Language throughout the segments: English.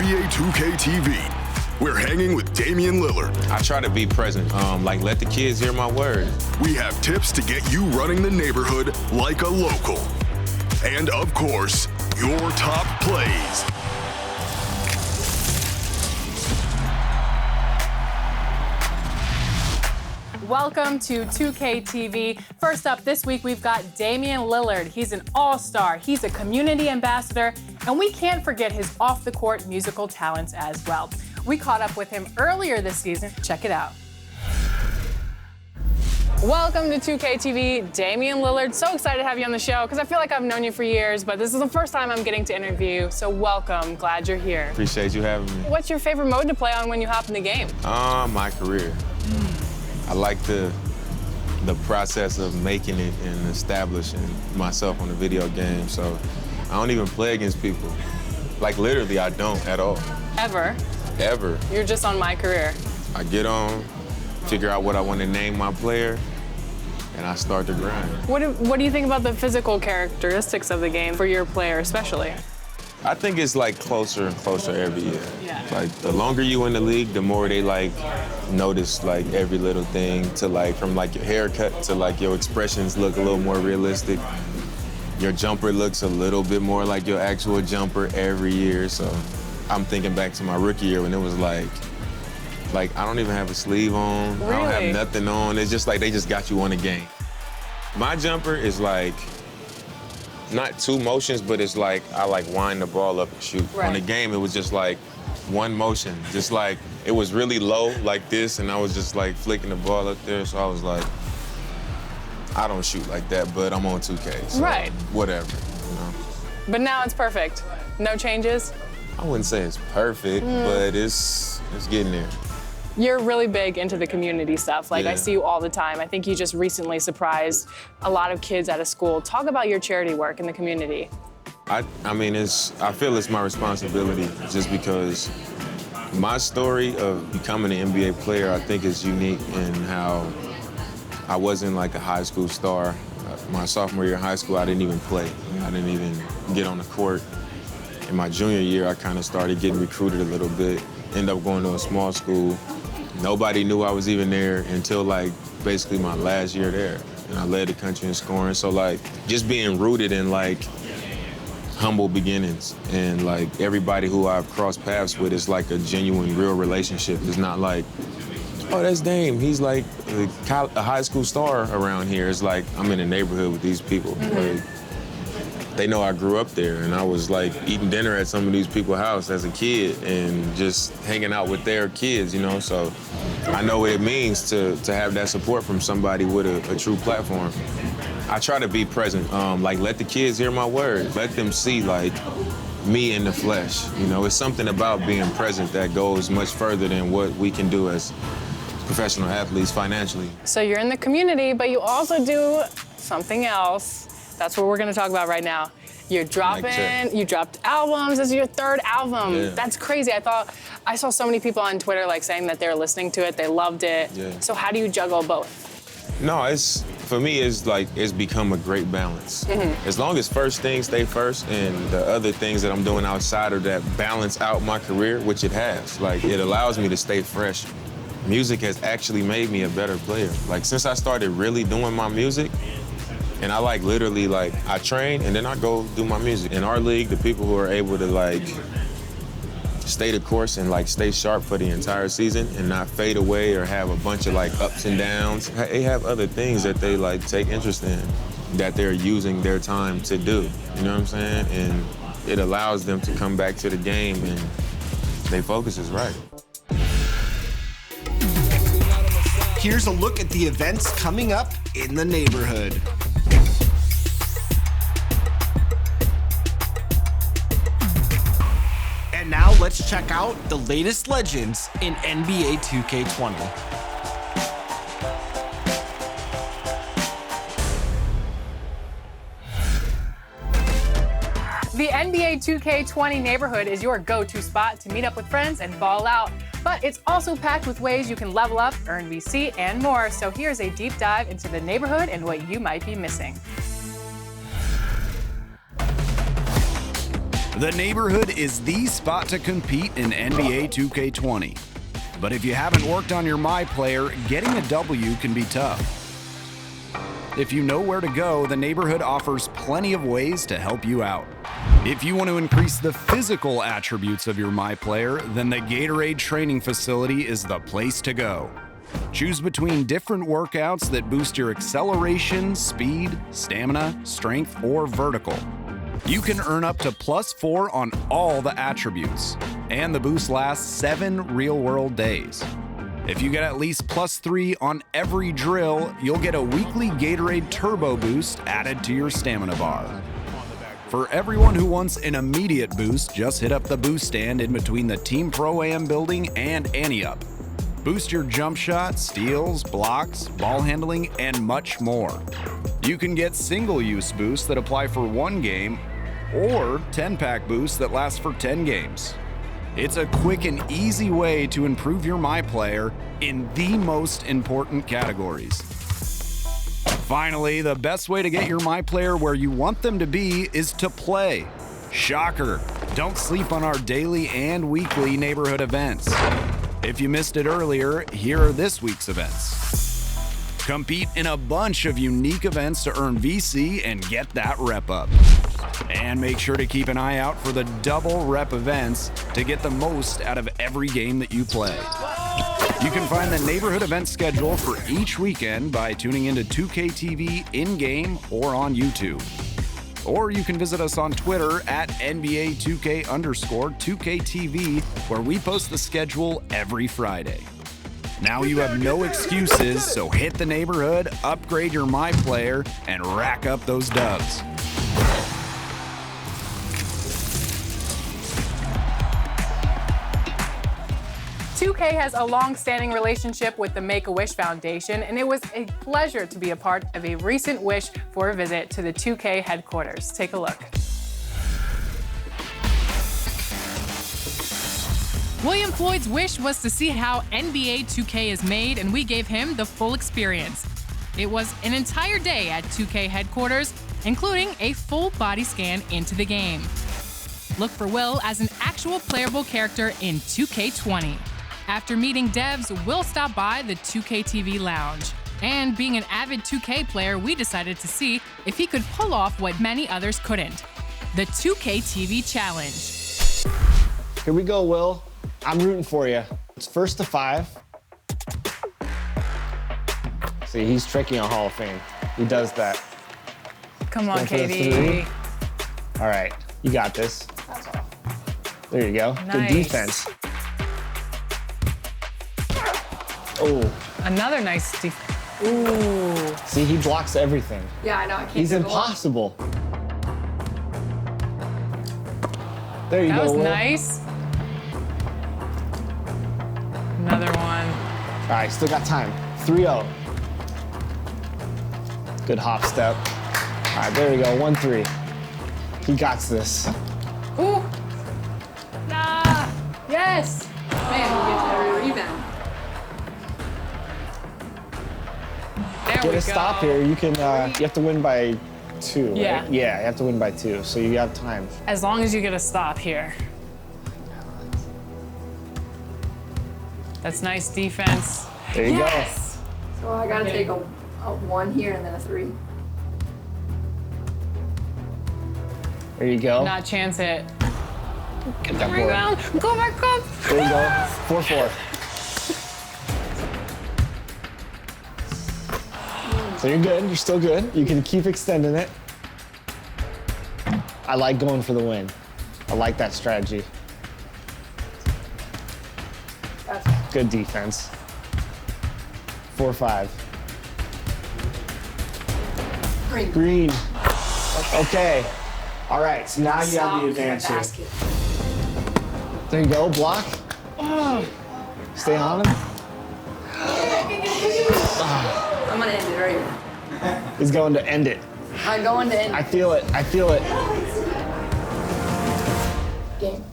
NBA 2K TV. We're hanging with Damian Lillard. I try to be present, let the kids hear my word. We have tips to get you running the neighborhood like a local. And of course, your top plays. Welcome to 2K TV. First up this week, we've got Damian Lillard. He's an all-star, he's a community ambassador, and we can't forget his off-the-court musical talents as well. We caught up with him earlier this season. Check it out. Welcome to 2K TV, Damian Lillard. So excited to have you on the show because I feel like I've known you for years, but this is the first time I'm getting to interview you, so welcome. Glad you're here. Appreciate you having me. What's your favorite mode to play on when you hop in the game? My career. I like the process of making it and establishing myself on a video game, so I don't even play against people. Like, literally, I don't at all. Ever? Ever. You're just on my career. I get on, figure out what I want to name my player, and I start to grind. What do you think about the physical characteristics of the game for your player especially? I think it's like closer and closer every year. Yeah. Like the longer you in the league, the more they like notice like every little thing, to like from like your haircut to like your expressions look a little more realistic. Your jumper looks a little bit more like your actual jumper every year. So I'm thinking back to my rookie year when it was like I don't even have a sleeve on. Really? I don't have nothing on. It's just like they just got you on the game. My jumper is like not two motions, but it's like I like wind the ball up and shoot. Right. On the game, it was just like one motion. Just like it was really low like this, and I was just like flicking the ball up there. So I was like, I don't shoot like that, but I'm on 2K. So right. Whatever, you know. But now it's perfect. No changes? I wouldn't say it's perfect, but it's getting there. You're really big into the community stuff. Like, I see you all the time. I think you just recently surprised a lot of kids at a school. Talk about your charity work in the community. I feel it's my responsibility just because my story of becoming an NBA player, I think, is unique in how I wasn't like a high school star. My sophomore year in high school, I didn't even play. I didn't even get on the court. In my junior year, I kind of started getting recruited a little bit. Ended up going to a small school. Nobody knew I was even there until like basically my last year there. And I led the country in scoring. So like just being rooted in like humble beginnings, and like everybody who I've crossed paths with is like a genuine, real relationship. It's not like, oh, that's Dame. He's like a high school star around here. It's like I'm in a neighborhood with these people. Like, they know I grew up there, and I was like eating dinner at some of these people's house as a kid and just hanging out with their kids, you know? So I know what it means to have that support from somebody with a true platform. I try to be present, let the kids hear my word. Let them see like me in the flesh. You know, it's something about being present that goes much further than what we can do as professional athletes financially. So you're in the community, but you also do something else. That's what we're gonna talk about right now. You dropped albums. This is your third album. Yeah. That's crazy. I saw so many people on Twitter like saying that they're listening to it, they loved it. Yeah. So how do you juggle both? No, for me, it's become a great balance. As long as first things stay first and the other things that I'm doing outside of that balance out my career, which it has. Like, it allows me to stay fresh. Music has actually made me a better player. Like, since I started really doing my music, and I literally I train and then I go do my music. In our league, the people who are able to stay the course and stay sharp for the entire season and not fade away or have a bunch of ups and downs, they have other things that they take interest in that they're using their time to do. You know what I'm saying? And it allows them to come back to the game and their focus is right. Here's a look at the events coming up in the neighborhood. And now let's check out the latest legends in NBA 2K20. The NBA 2K20 neighborhood is your go-to spot to meet up with friends and ball out. But it's also packed with ways you can level up, earn VC, and more. So here's a deep dive into the neighborhood and what you might be missing. The neighborhood is the spot to compete in NBA 2K20. But if you haven't worked on your MyPlayer, getting a W can be tough. If you know where to go, the neighborhood offers plenty of ways to help you out. If you want to increase the physical attributes of your MyPlayer, then the Gatorade training facility is the place to go. Choose between different workouts that boost your acceleration, speed, stamina, strength, or vertical. You can earn up to +4 on all the attributes, and the boost lasts 7 real-world days. If you get at least +3 on every drill, you'll get a weekly Gatorade Turbo Boost added to your stamina bar. For everyone who wants an immediate boost, just hit up the boost stand in between the Team Pro-Am building and Ante-Up. Boost your jump shot, steals, blocks, ball handling, and much more. You can get single-use boosts that apply for 1 game, or 10-pack boosts that last for 10 games. It's a quick and easy way to improve your MyPlayer in the most important categories. Finally, the best way to get your MyPlayer where you want them to be is to play. Shocker! Don't sleep on our daily and weekly neighborhood events. If you missed it earlier, here are this week's events. Compete in a bunch of unique events to earn VC and get that rep up. And make sure to keep an eye out for the double rep events to get the most out of every game that you play. You can find the neighborhood event schedule for each weekend by tuning into 2KTV in-game or on YouTube. Or you can visit us on Twitter at NBA2K_2KTV, where we post the schedule every Friday. Now you have no excuses, so hit the neighborhood, upgrade your MyPlayer, and rack up those dubs. $2K has a long-standing relationship with the Make-A-Wish Foundation, and it was a pleasure to be a part of a recent wish for a visit to the 2K headquarters. Take a look. William Floyd's wish was to see how NBA 2K is made, and we gave him the full experience. It was an entire day at 2K headquarters, including a full body scan into the game. Look for Will as an actual playable character in 2K20. After meeting devs, Will stopped by the 2K TV lounge. And being an avid 2K player, we decided to see if he could pull off what many others couldn't: the 2K TV challenge. Here we go, Will. I'm rooting for you. It's 1st to 5. See, he's tricky on Hall of Fame. He does that. Come on, Going for the KD. 3. All right, you got this. There you go. Nice. Good defense. Oh. Another nice Ooh. See, he blocks everything. Yeah, I know. I can't. He's impossible. There you That go, was Will. nice. Another one. All right, still got time. 3-0. Good hop step. All right, there you go. 1-3. He got this. Ooh. Nah. Yes. Man, he gets every rebound. There Get we a go. stop here. You can. You have to win by 2. Right? Yeah. Yeah, you have to win by 2. So you have time. As long as you get a stop here. That's nice defense. There you Yes. So I gotta take a 1 here and then a 3. go. There you go. Not chance it. Get that board. Rebound. Go back up. There you go. 4-4. So you're good. You're still good. You can keep extending it. I like going for the win. I like that strategy. Good defense. 4-5. Green. Green. Okay. All right, so now you have the advantage here. Basket. There you go, block. Stay on him. I'm gonna end it right here. He's going to end it. I'm going to end I feel it. I feel it. game.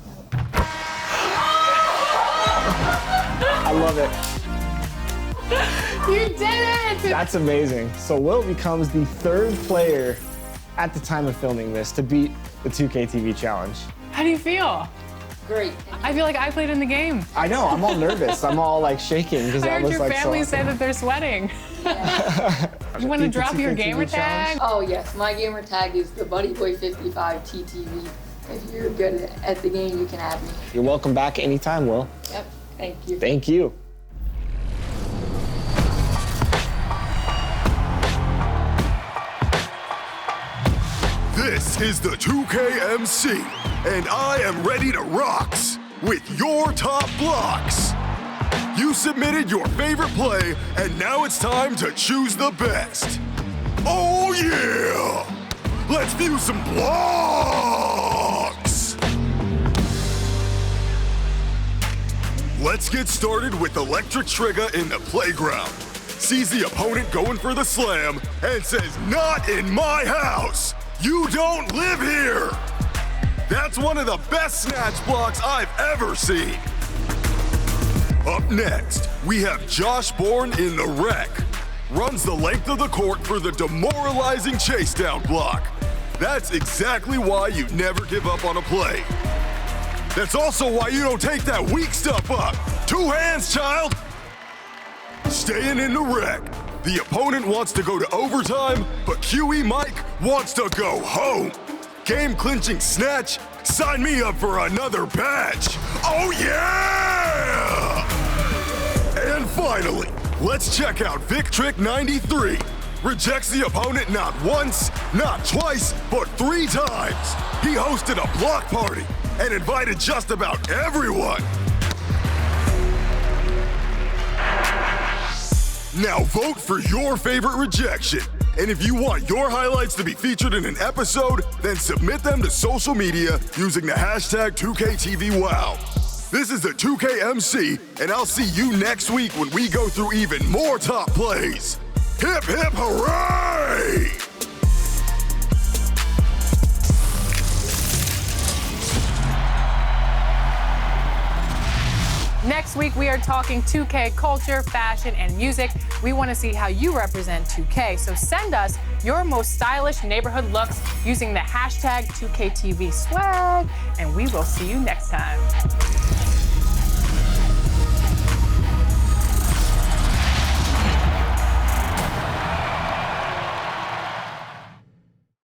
I love it. You did it. That's amazing. So Will becomes the 3rd player at the time of filming this to beat the 2K TV challenge. How do you feel? Great. I feel like I played in the game. I know, I'm all nervous. I'm all like shaking because I that heard was your like family so say that they're sweating. You want to Beat the drop your 2K gamer TV tag? Oh yes, my gamer tag is the BuddyBoy55 TTV. If you're good at the game, you can add me. You're welcome back anytime, Will. Yep. Thank you. Thank you. This is the 2KMC, and I am ready to rocks with your top blocks. You submitted your favorite play, and now it's time to choose the best. Oh yeah! Let's view some blocks! Let's get started with Electric Trigger in the playground. Sees the opponent going for the slam and says, "Not in my house! You don't live here!" That's one of the best snatch blocks I've ever seen. Up next, we have Josh Bourne in the wreck. Runs the length of the court for the demoralizing chase down block. That's exactly why you never give up on a play. That's also why you don't take that weak stuff up. 2 hands, child. Staying in the wreck. The opponent wants to go to overtime, but QE Mike wants to go home. Game-clinching snatch? Sign me up for another badge. Oh, yeah! And finally, let's check out Vic Trick 93. Rejects the opponent not once, not twice, but 3 times. He hosted a block party and invited just about everyone. Now vote for your favorite rejection. And if you want your highlights to be featured in an episode, then submit them to social media using the hashtag 2KTVWow. This is the 2KMC, and I'll see you next week when we go through even more top plays. Hip, hip, hooray! Next week, we are talking 2K culture, fashion, and music. We want to see how you represent 2K, so send us your most stylish neighborhood looks using the hashtag 2KTV swag, and we will see you next time.